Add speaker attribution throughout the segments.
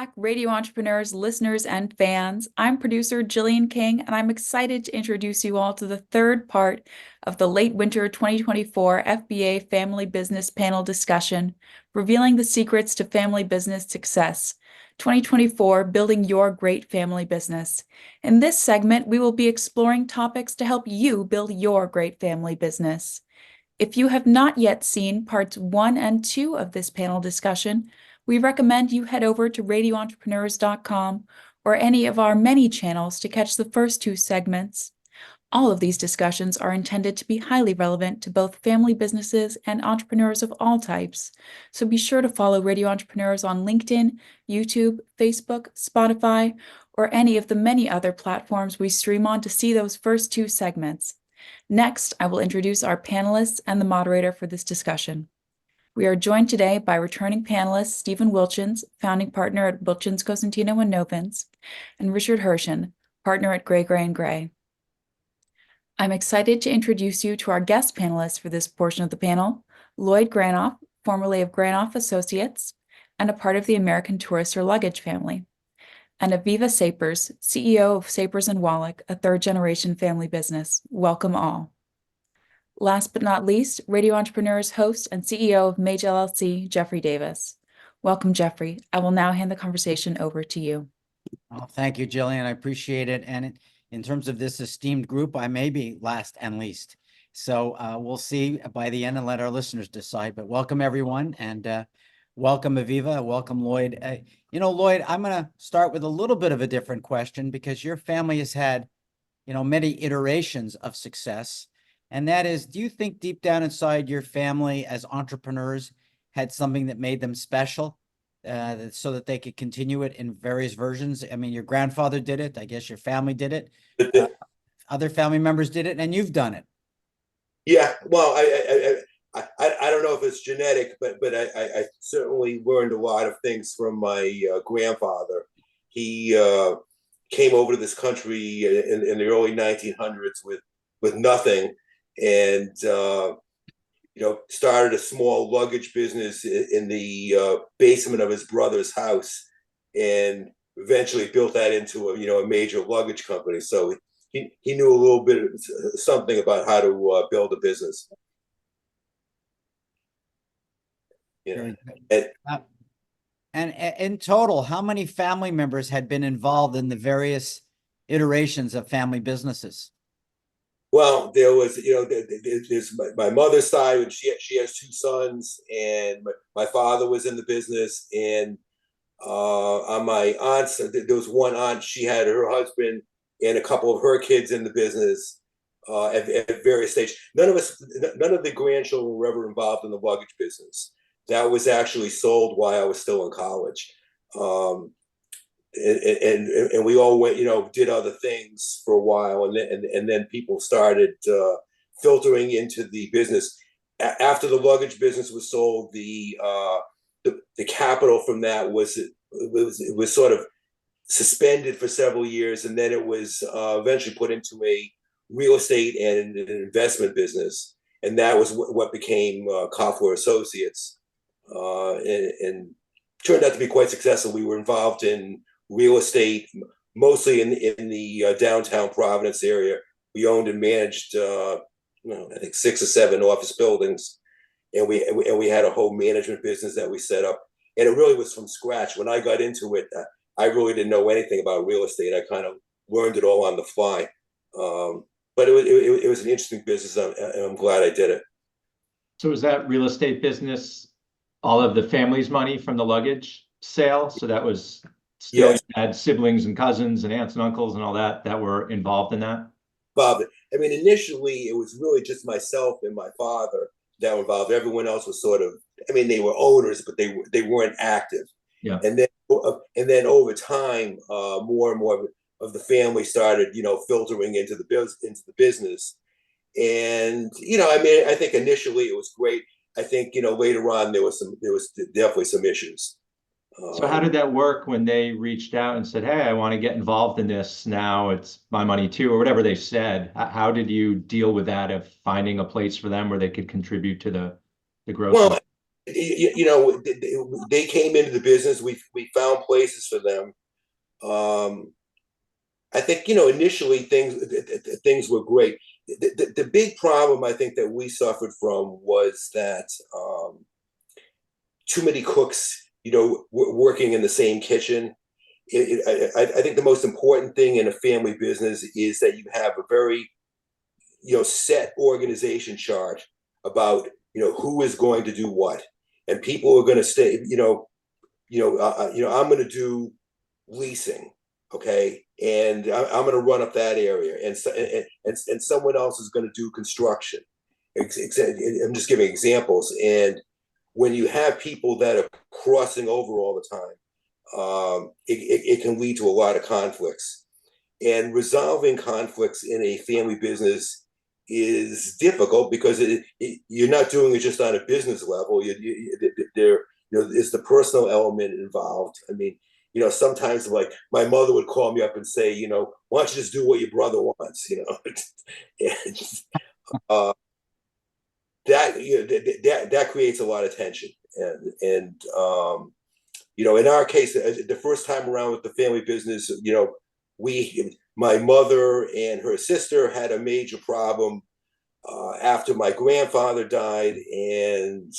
Speaker 1: back, radio entrepreneurs, listeners, and fans. I'm producer Jillian King, and I'm excited to introduce you all to the third part of the late winter 2024 FBA Family Business Panel discussion, revealing the secrets to family business success. 2024, Building Your Great Family Business. In this segment, we will be exploring topics to help you build your great family business. If you have not yet seen parts 1 and 2 of this panel discussion, we recommend you head over to radioentrepreneurs.com or any of our many channels to catch the first 2 segments. All of these discussions are intended to be highly relevant to both family businesses and entrepreneurs of all types, so be sure to follow Radio Entrepreneurs on LinkedIn, YouTube, Facebook, Spotify, or any of the many other platforms we stream on to see those first 2 segments. Next, I will introduce our panelists and the moderator for this discussion. We are joined today by returning panelists Stephen Wilchins, founding partner at Wilchins, Cosentino and Novins, and Richard Hirschen, partner at Gray Gray. I'm excited to introduce you to our guest panelists for this portion of the panel, Lloyd Granoff, formerly of Granoff Associates, and a part of the American Tourister luggage family, and Aviva Sapers, CEO of Sapers and Wallack, a third-generation family business. Welcome all. Last but not least, Radio Entrepreneurs host and CEO of Mage LLC, JDavis. Welcome, Jeffrey. I will now hand the conversation over to you.
Speaker 2: Well, thank you, Jillian. I appreciate it. And in terms of this esteemed group, I may be last and least. So we'll see by the end and let our listeners decide. But welcome, everyone. And welcome, Aviva. Welcome, Lloyd. Lloyd, I'm going to start with a little bit of a different question because your family has had, many iterations of success. And that is, do you think deep down inside your family as entrepreneurs had something that made them special so that they could continue it in various versions? I mean, your grandfather did it. I guess your family did it. Other family members did it, and you've done it.
Speaker 3: Yeah, well, I don't know if it's genetic, but I certainly learned a lot of things from my grandfather. He came over to this country in the early 1900s with nothing. And started a small luggage business in the basement of his brother's house, and eventually built that into a major luggage company. So he knew a little bit of something about how to build a business.
Speaker 2: And in total, how many family members had been involved in the various iterations of family businesses?
Speaker 3: Well, there was, there's my mother's side, and she has 2 sons, and my father was in the business. And on my aunt's, there was one aunt, she had her husband and a couple of her kids in the business at various stages. None of the grandchildren were ever involved in the luggage business. That was actually sold while I was still in college. And we all went, did other things for a while, and then people started filtering into the business. After the luggage business was sold, the capital from that was sort of suspended for several years, and then it was eventually put into a real estate and an investment business, and that was what became Koffler Associates, and turned out to be quite successful. We were involved in real estate, mostly in the downtown Providence area. We owned and managed, I think 6 or 7 office buildings, and we had a whole management business that we set up. And it really was from scratch. When I got into it, I really didn't know anything about real estate. I kind of learned it all on the fly. But it was an interesting business, and I'm glad I did it.
Speaker 4: So was that real estate business all of the family's money from the luggage sale? So that was still, yes, you had siblings and cousins and aunts and uncles and all that were involved in that?
Speaker 3: Bob, I mean, initially it was really just myself and my father that were involved. Everyone else was sort of, they were owners, but they weren't active.
Speaker 4: Yeah.
Speaker 3: And then over time, more and more of the family started, filtering into the business. And I think initially it was great. I think later on there was definitely some issues.
Speaker 4: So how did that work when they reached out and said, "Hey, I want to get involved in this. Now it's my money too," or whatever they said? How did you deal with that, of finding a place for them where they could contribute to the growth?
Speaker 3: Well, They came into the business. We found places for them. I think, initially things were great. The big problem I think that we suffered from was that too many cooks, working in the same kitchen. I think the most important thing in a family business is that you have a very, set organization chart about, who is going to do what, and people are going to stay, I'm going to do leasing, okay, and I'm going to run up that area, and someone else is going to do construction. I'm just giving examples, and when you have people that are crossing over all the time, it can lead to a lot of conflicts. And resolving conflicts in a family business is difficult because you're not doing it just on a business level. There's the personal element involved. I mean, sometimes like my mother would call me up and say, why don't you just do what your brother wants, and, that creates a lot of tension. And in our case, the first time around with the family business, my mother and her sister had a major problem after my grandfather died, and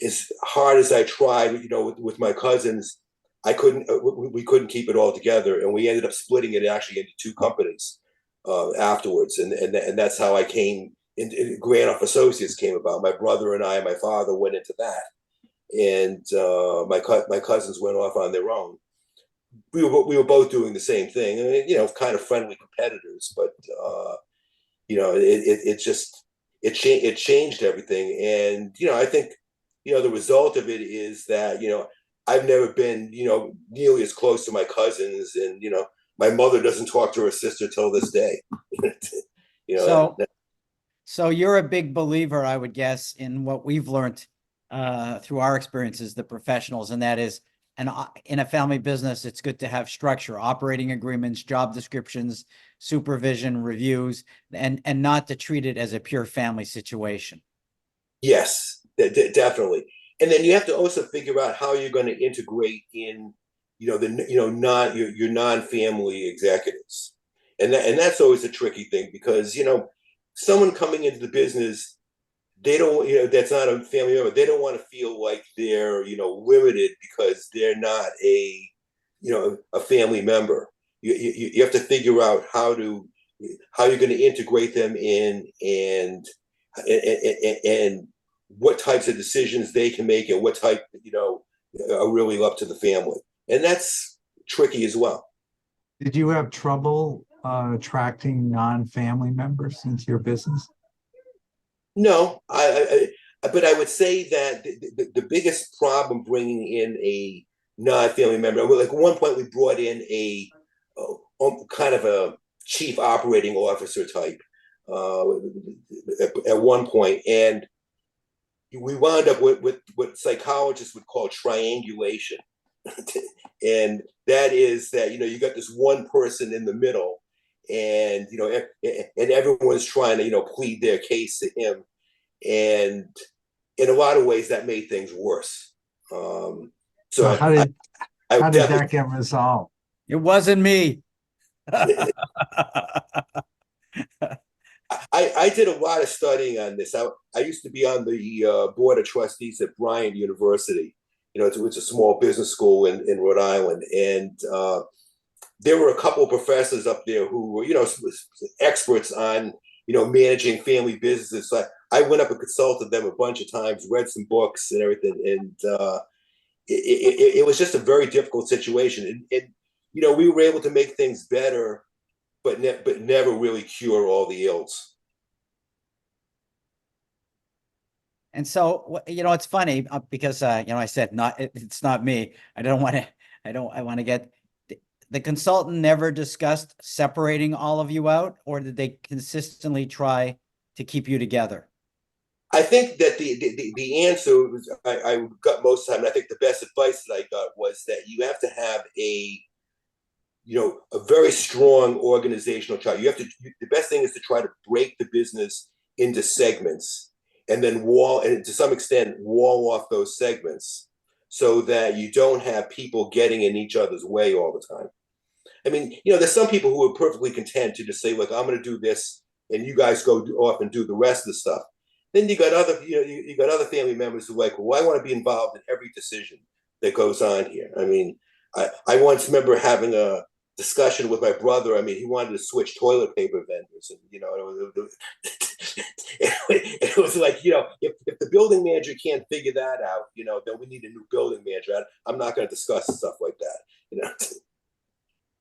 Speaker 3: as hard as I tried, with my cousins, we couldn't keep it all together, and we ended up splitting it actually into two companies afterwards, and that's how I came. Granoff Associates came about. My brother and I, my father, went into that, and my cousins went off on their own. We were both doing the same thing, kind of friendly competitors, but it changed everything. And I think the result of it is that I've never been nearly as close to my cousins, and my mother doesn't talk to her sister till this day.
Speaker 2: So you're a big believer, I would guess, in what we've learned through our experiences, the professionals, and that is, in a family business, it's good to have structure, operating agreements, job descriptions, supervision, reviews, and not to treat it as a pure family situation.
Speaker 3: Yes, definitely. And then you have to also figure out how you're going to integrate in, your non-family executives, and that's always a tricky thing, because someone coming into the business, they don't, that's not a family member, they don't want to feel like they're, limited because they're not a family member. You have to figure out how you're going to integrate them in, and what types of decisions they can make, and what type, are really up to the family. And that's tricky as well.
Speaker 5: Did you have trouble attracting non-family members into your business?
Speaker 3: No, but I would say that the biggest problem bringing in a non-family member, like at one point we brought in a kind of a chief operating officer type at one point, and we wound up with what psychologists would call triangulation. And that is that, you got this one person in the middle, and and everyone's trying to plead their case to him, and in a lot of ways that made things worse.
Speaker 5: So how did that get resolved?
Speaker 2: It wasn't me.
Speaker 3: I did a lot of studying on this. I used to be on the board of trustees at Bryant University. It's a small business school in Rhode Island, and there were a couple of professors up there who were, experts on, managing family businesses. So I went up and consulted them a bunch of times, read some books and everything, and it was just a very difficult situation. And we were able to make things better, but never really cure all the ills.
Speaker 2: And so, it's funny because, I said, it's not me. I want to get, the consultant never discussed separating all of you out, or did they consistently try to keep you together?
Speaker 3: I think that the answer was, I got most of the time, and I think the best advice that I got was that you have to have a very strong organizational chart. The best thing is to try to break the business into segments, and then and to some extent wall off those segments so that you don't have people getting in each other's way all the time. I mean, there's some people who are perfectly content to just say, look, I'm going to do this and you guys go off and do the rest of the stuff. Then you got other, you got other family members who are like, well, I want to be involved in every decision that goes on here. I mean, I once remember having a discussion with my brother. I mean, he wanted to switch toilet paper vendors, and it was like, if the building manager can't figure that out, then we need a new building manager. I'm not going to discuss stuff like that.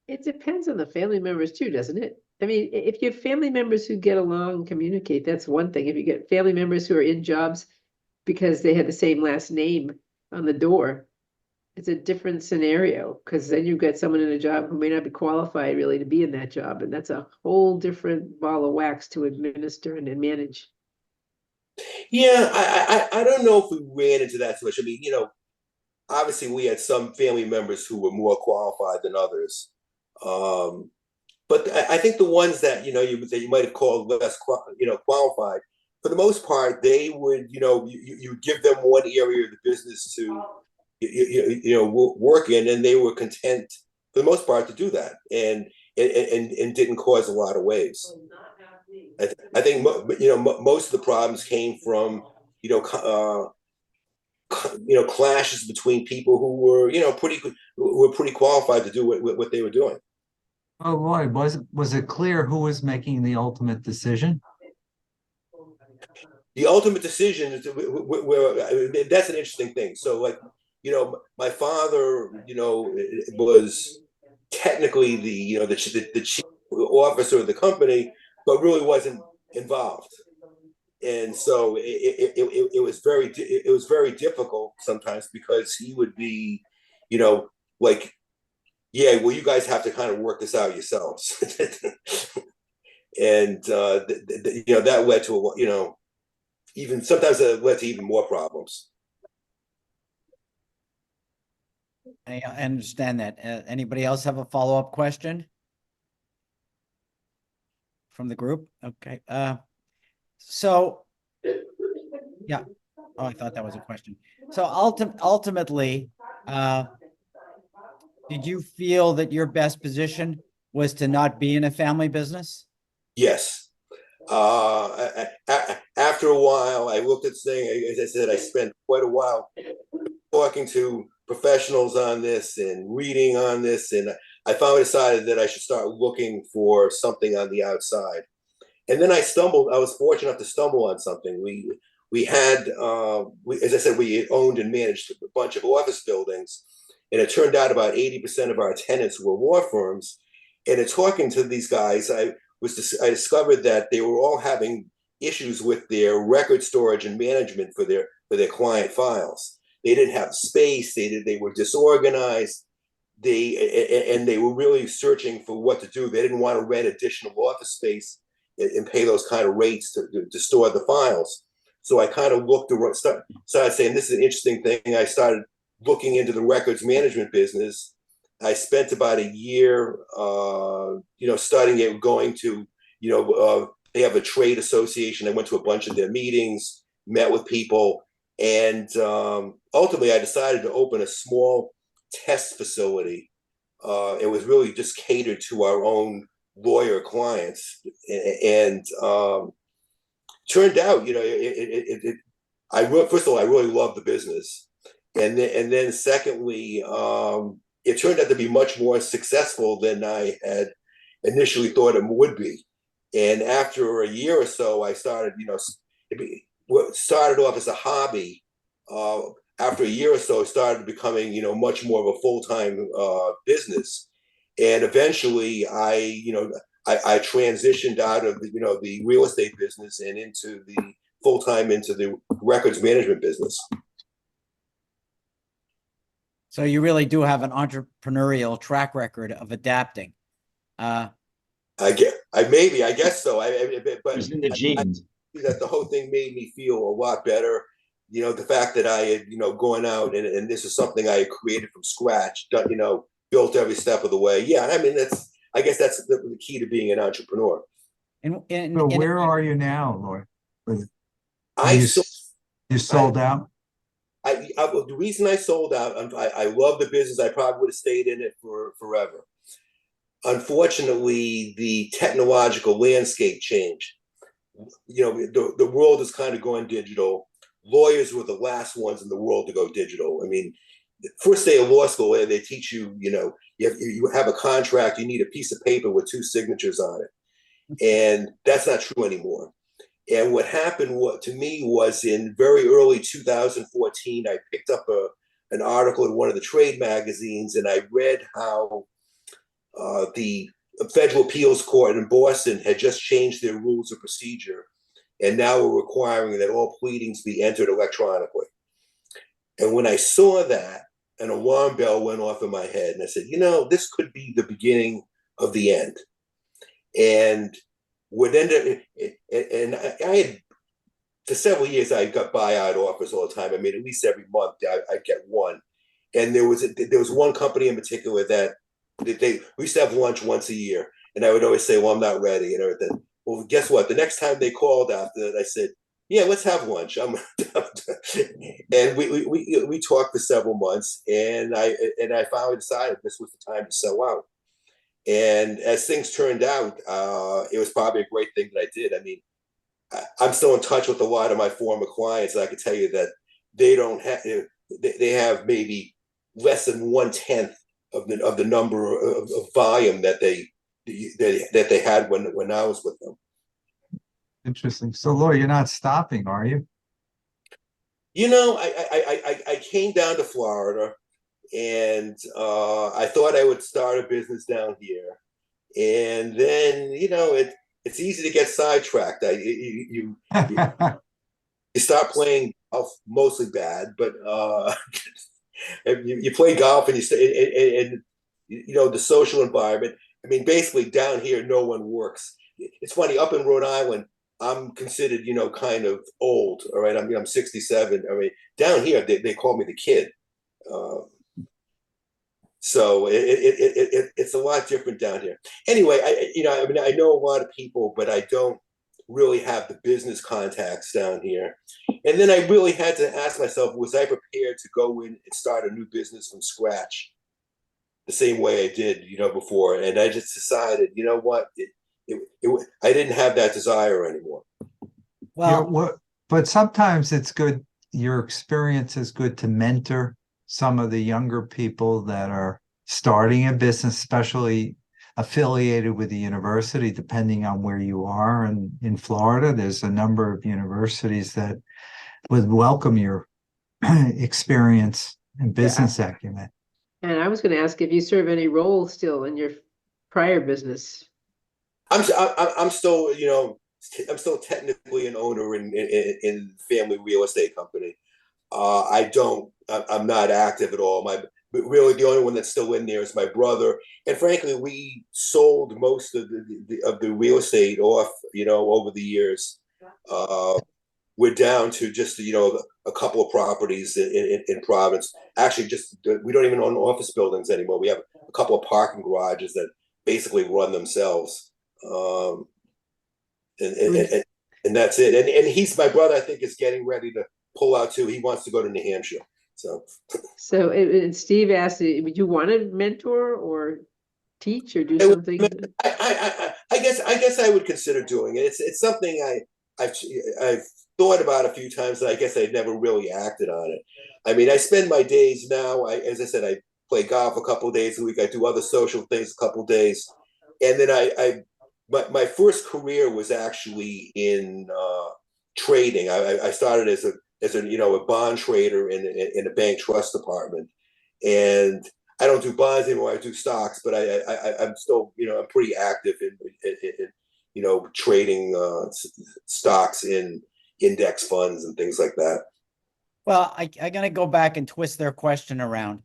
Speaker 6: It depends on the family members too, doesn't it? I mean, if you have family members who get along, communicate, that's one thing. If you get family members who are in jobs because they had the same last name on the door, it's a different scenario, because then you've got someone in a job who may not be qualified really to be in that job. And that's a whole different ball of wax to administer and manage.
Speaker 3: Yeah, I don't know if we ran into that too much. I mean, obviously we had some family members who were more qualified than others. But I think the ones that, you might have called less, qualified, for the most part, they would, you give them one area of the business to, work in, and they were content for the most part to do that, and didn't cause a lot of waves. I think most of the problems came from clashes between people who were pretty qualified to do what they were doing.
Speaker 5: Oh, Lloyd, was it clear who was making the ultimate decision?
Speaker 3: The ultimate decision is that's an interesting thing. So, like, my father, was technically the chief officer of the company, but really wasn't involved. And so it was very difficult sometimes, because he would be, like, yeah, well, you guys have to kind of work this out yourselves. And that led to even sometimes it led to even more problems.
Speaker 2: I understand that. Anybody else have a follow-up question from the group? Okay. So, yeah. Oh, I thought that was a question. So ultimately, did you feel that your best position was to not be in a family business?
Speaker 3: Yes. After a while, I looked at this thing. As I said, I spent quite a while talking to professionals on this and reading on this, and I finally decided that I should start looking for something on the outside. And then I was fortunate enough to stumble on something. We had, as I said, we owned and managed a bunch of office buildings, and it turned out about 80% of our tenants were law firms. And in talking to these guys, I discovered that they were all having issues with their record storage and management for their client files. They didn't have space. They were disorganized. And they were really searching for what to do. They didn't want to rent additional office space and pay those kind of rates to store the files. So I kind of started saying, this is an interesting thing. I started looking into the records management business. I spent about a year, studying it, going to, they have a trade association. I went to a bunch of their meetings, met with people, and ultimately I decided to open a small test facility. It was really just catered to our own lawyer clients, and turned out, first of all, I really loved the business, and then secondly, it turned out to be much more successful than I had initially thought it would be. And after a year or so, I started, what started off as a hobby. After a year or so, it started becoming, much more of a full-time business. And eventually, I transitioned out of the real estate business and into the full-time into the records management business.
Speaker 2: So you really do have an entrepreneurial track record of adapting.
Speaker 3: I guess so. But
Speaker 4: It's in the genes.
Speaker 3: That the whole thing made me feel a lot better. The fact that I had, going out and this is something I had created from scratch, built every step of the way. Yeah, I mean, I guess that's the key to being an entrepreneur.
Speaker 5: So where are you now, Lloyd?
Speaker 3: I
Speaker 5: You,
Speaker 3: sold,
Speaker 5: you sold out?
Speaker 3: the reason I sold out, I love the business. I probably would have stayed in it for forever. Unfortunately, the technological landscape changed. The world is kind of going digital. Lawyers were the last ones in the world to go digital. I mean, first day of law school, they teach you, you have a contract, you need a piece of paper with 2 signatures on it. And that's not true anymore. And what happened to me was in very early 2014, I picked up an article in one of the trade magazines, and I read how the Federal Appeals Court in Boston had just changed their rules of procedure, and now were requiring that all pleadings be entered electronically. And when I saw that, an alarm bell went off in my head, and I said, this could be the beginning of the end. And what ended up, and I had, for several years, I got buyout offers all the time. I mean, at least every month I'd get one. And there was one company in particular that we used to have lunch once a year, and I would always say, well, I'm not ready and everything. Well, guess what? The next time they called after that, I said, yeah, let's have lunch. And we talked for several months, and I finally decided this was the time to sell out. And as things turned out, it was probably a great thing that I did. I mean, I'm still in touch with a lot of my former clients, and I can tell you that they have maybe less than 1/10 of the number of volume that they had when I was with them.
Speaker 5: Interesting. So, Lloyd, you're not stopping, are you?
Speaker 3: I came down to Florida, and I thought I would start a business down here, and then it's easy to get sidetracked. You start playing golf, mostly bad, but you play golf, and the social environment. I mean, basically down here, no one works. It's funny, up in Rhode Island, I'm considered, kind of old. All right. I mean, I'm 67. I mean, down here, they call me the kid. So it's a lot different down here. Anyway, I know a lot of people, but I don't really have the business contacts down here. And then I really had to ask myself, was I prepared to go in and start a new business from scratch the same way I did, before? And I just decided, you know what, I didn't have that desire anymore.
Speaker 2: Well,
Speaker 5: but sometimes it's good. Your experience is good to mentor some of the younger people that are starting a business, especially affiliated with the university, depending on where you are. And in Florida, there's a number of universities that would welcome your experience and business acumen.
Speaker 6: And I was going to ask if you serve any role still in your prior business.
Speaker 3: I'm still, I'm still technically an owner in family real estate company. I'm not active at all. Really the only one that's still in there is my brother. And frankly, we sold most of the real estate off, over the years. We're down to just, a couple of properties in Providence. Actually, we don't even own office buildings anymore. We have a couple of parking garages that basically run themselves. And that's it. And my brother, I think, is getting ready to pull out too. He wants to go to New Hampshire.
Speaker 6: So Steve asked, would you want to mentor or teach or do something?
Speaker 3: I guess I would consider doing it. It's something I've thought about a few times, and I guess I never really acted on it. I mean, I spend my days now. As I said, I play golf a couple of days a week. I do other social things a couple of days, and then my first career was actually in trading. I started as a bond trader in a bank trust department, and I don't do bonds anymore. I do stocks, but I'm still I'm pretty active in trading stocks in index funds and things like that.
Speaker 2: Well, I'm going to go back and twist their question around.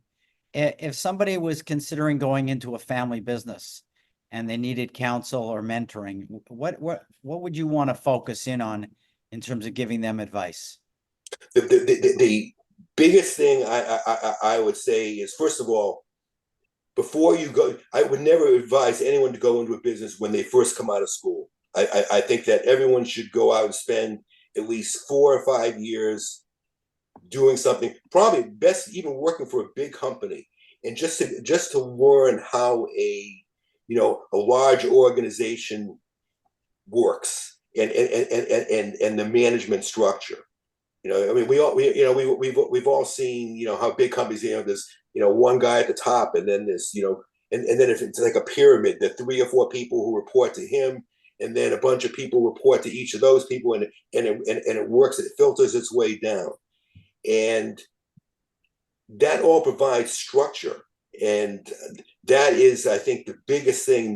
Speaker 2: If somebody was considering going into a family business and they needed counsel or mentoring, what would you want to focus in on in terms of giving them advice?
Speaker 3: The biggest thing I would say is, first of all, before you go, I would never advise anyone to go into a business when they first come out of school. I think that everyone should go out and spend at least 4 or 5 years doing something, probably best even working for a big company, and just to learn how a large organization works and the management structure. I mean, we've all seen, how big companies, there's, one guy at the top, and then there's, and then if it's like a pyramid, there are 3 or 4 people who report to him, and then a bunch of people report to each of those people, and it works, it filters its way down. And that all provides structure. And that is, I think, the biggest thing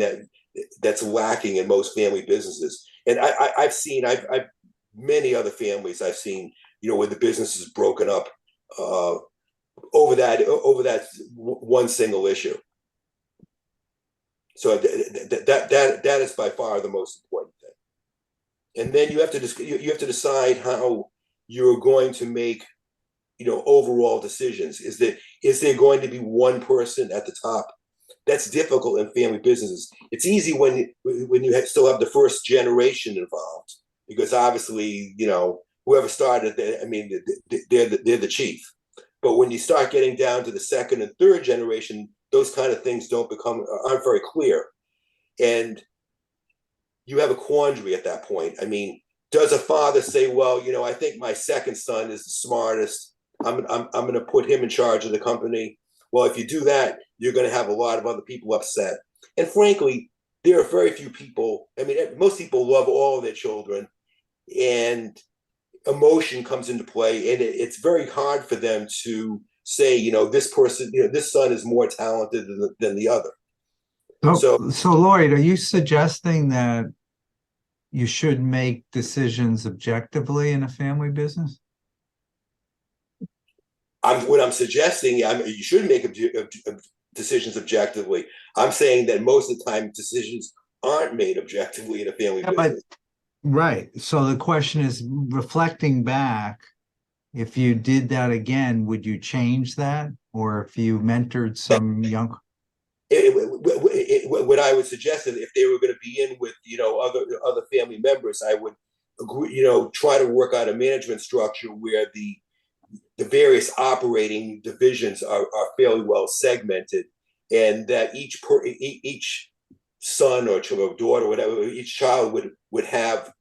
Speaker 3: that's lacking in most family businesses. And I've seen many other families I've seen, where the business is broken up over that one single issue. So that is by far the most important thing. And then you have to decide how you're going to make overall decisions. Is there going to be one person at the top? That's difficult in family businesses. It's easy when you still have the first generation involved, because obviously, whoever started, they're the chief. But when you start getting down to the second and third generation, those kind of things aren't very clear. And you have a quandary at that point. I mean, does a father say, well, I think my second son is the smartest, I'm going to put him in charge of the company? Well, if you do that, you're going to have a lot of other people upset. And frankly, there are very few people. I mean, most people love all of their children, and emotion comes into play, and it's very hard for them to say, this person, this son is more talented than the other.
Speaker 5: So Lloyd, are you suggesting that you should make decisions objectively in a family business?
Speaker 3: What I'm suggesting, you should make decisions objectively. I'm saying that most of the time decisions aren't made objectively in a family business.
Speaker 5: Right. So the question is, reflecting back, if you did that again, would you change that? Or if you mentored some young...
Speaker 3: What I would suggest is, if they were going to be in with, other family members, I would agree, try to work out a management structure where the various operating divisions are fairly well segmented, and that each son or daughter, whatever, each child would have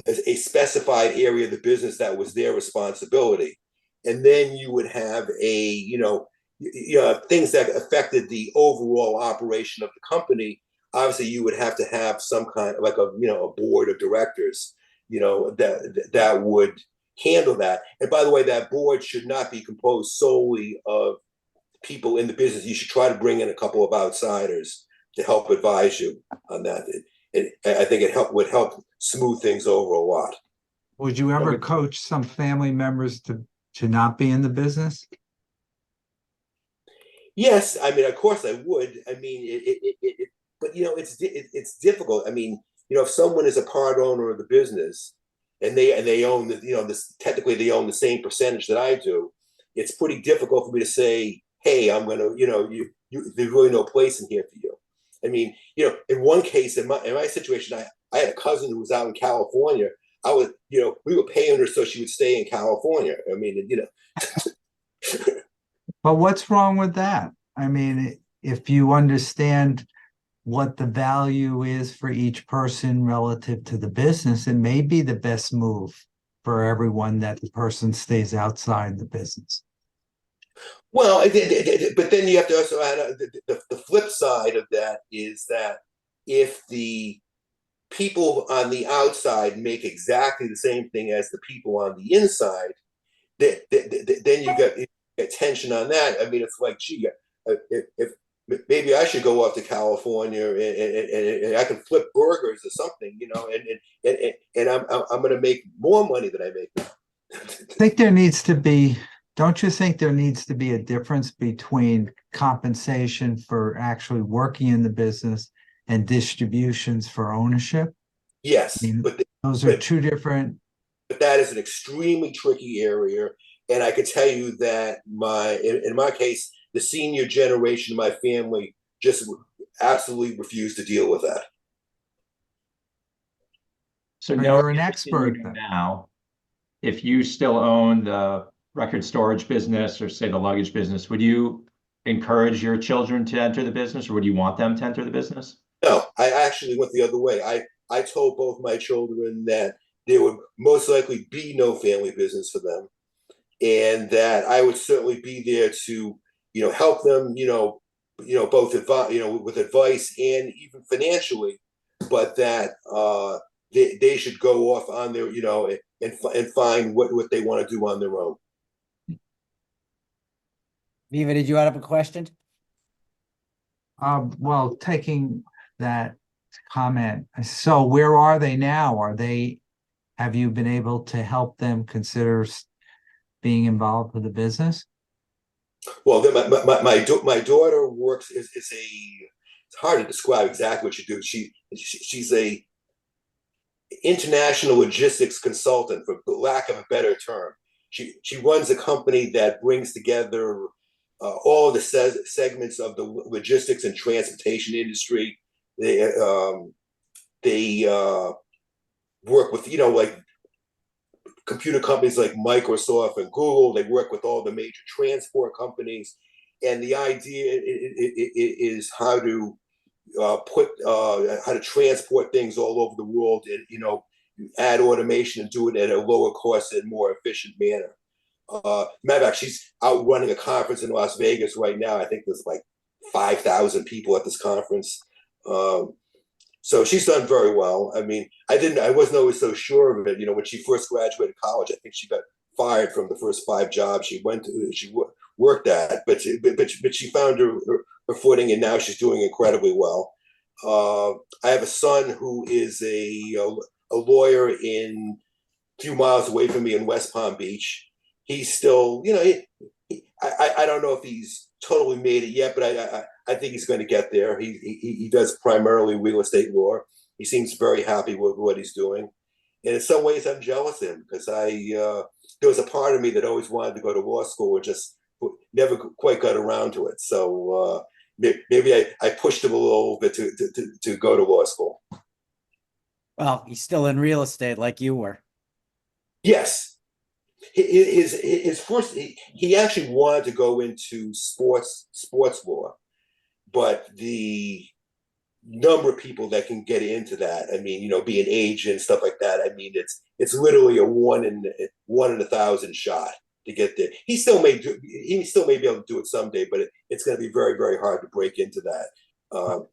Speaker 3: a specified area of the business that was their responsibility. And then you would have things that affected the overall operation of the company. Obviously, you would have to have some kind of a board of directors, that would handle that. And by the way, that board should not be composed solely of people in the business. You should try to bring in a couple of outsiders to help advise you on that. I think it would help smooth things over a lot.
Speaker 5: Would you ever coach some family members to not be in the business?
Speaker 3: Yes, I mean, of course I would. I mean, but it's difficult. I mean, if someone is a part owner of the business, and they own this, technically they own the same percentage that I do, it's pretty difficult for me to say, hey, I'm gonna, there's really no place in here for you. I mean, in one case, in my situation, I had a cousin who was out in California. I was, we were paying her so she would stay in California. I mean,
Speaker 5: But what's wrong with that? I mean, if you understand what the value is for each person relative to the business, it may be the best move for everyone that the person stays outside the business.
Speaker 3: Well, but then you have to also add the flip side of that is that if the people on the outside make exactly the same thing as the people on the inside, then you get tension on that. I mean, it's like, gee, if maybe I should go off to California and I can flip burgers or something, and I'm going to make more money than I make now.
Speaker 5: Don't you think there needs to be a difference between compensation for actually working in the business and distributions for ownership?
Speaker 3: Yes,
Speaker 5: I mean,
Speaker 3: but
Speaker 5: those are two different.
Speaker 3: But that is an extremely tricky area, and I can tell you that in my case, the senior generation of my family just absolutely refused to deal with that.
Speaker 4: So
Speaker 5: You're an expert
Speaker 4: now, if you still own the record storage business or say the luggage business, would you encourage your children to enter the business, or would you want them to enter the business?
Speaker 3: No, I actually went the other way. I told both my children that there would most likely be no family business for them, and that I would certainly be there to, help them, both with advice and even financially, but that they should go off on their, and find what they want to do on their own.
Speaker 2: Viva, did you have a question?
Speaker 5: Well, taking that comment, so where are they now? Have you been able to help them consider being involved with the business?
Speaker 3: Well, my daughter works it's hard to describe exactly what she do. She's a international logistics consultant, for lack of a better term. She runs a company that brings together all the segments of the logistics and transportation industry. They work with, like computer companies like Microsoft and Google. They work with all the major transport companies. And the idea is how to how to transport things all over the world and, add automation and do it at a lower cost and more efficient manner. Matter of fact, she's out running a conference in Las Vegas right now. I think there's like 5,000 people at this conference. So she's done very well. I mean, I wasn't always so sure of it. When she first graduated college, I think she got fired from the first 5 jobs she went to. She worked at, but she found her footing, and now she's doing incredibly well. I have a son who is a lawyer a few miles away from me in West Palm Beach. He's still, I don't know if he's totally made it yet, but I think he's going to get there. He does primarily real estate law. He seems very happy with what he's doing. And in some ways, I'm jealous of him, because there was a part of me that always wanted to go to law school and just never quite got around to it. So maybe I pushed him a little bit to go to law school.
Speaker 2: Well, he's still in real estate like you were.
Speaker 3: Yes. His first, he actually wanted to go into sports law, but the number of people that can get into that, I mean, be an agent, stuff like that. I mean, it's literally a 1 in 1,000 shot to get there. He still may be able to do it someday, but it's going to be very, very hard to break into that.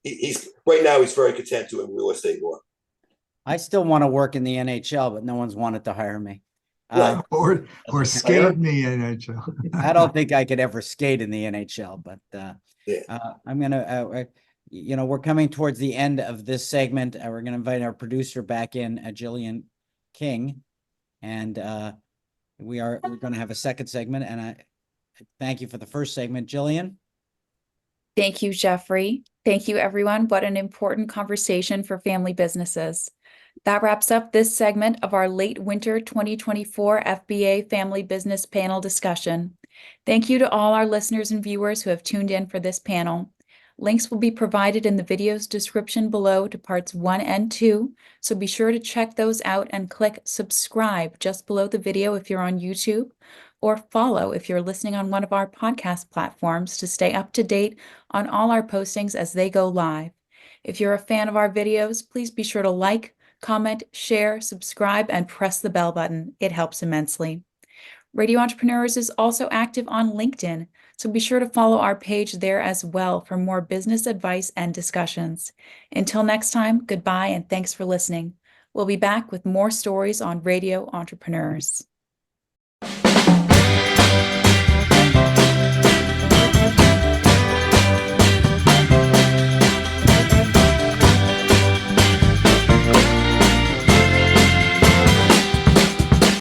Speaker 3: He's right now, he's very content doing real estate law.
Speaker 2: I still want to work in the NHL, but no one's wanted to hire me.
Speaker 5: Or skate in the NHL.
Speaker 2: I don't think I could ever skate in the NHL, but I'm gonna, we're coming towards the end of this segment. We're gonna invite our producer back in, Jillian King, and we're gonna have a second segment. And I thank you for the first segment, Jillian.
Speaker 1: Thank you, Jeffrey. Thank you, everyone. What an important conversation for family businesses. That wraps up this segment of our late winter 2024 FBA Family Business Panel discussion. Thank you to all our listeners and viewers who have tuned in for this panel. Links will be provided in the video's description below to parts 1 and 2, so be sure to check those out and click subscribe just below the video if you're on YouTube, or follow if you're listening on one of our podcast platforms to stay up to date on all our postings as they go live. If you're a fan of our videos, please be sure to like, comment, share, subscribe, and press the bell button. It helps immensely. Radio Entrepreneurs is also active on LinkedIn, so be sure to follow our page there as well for more business advice and discussions. Until next time, goodbye and thanks for listening. We'll be back with more stories on Radio Entrepreneurs.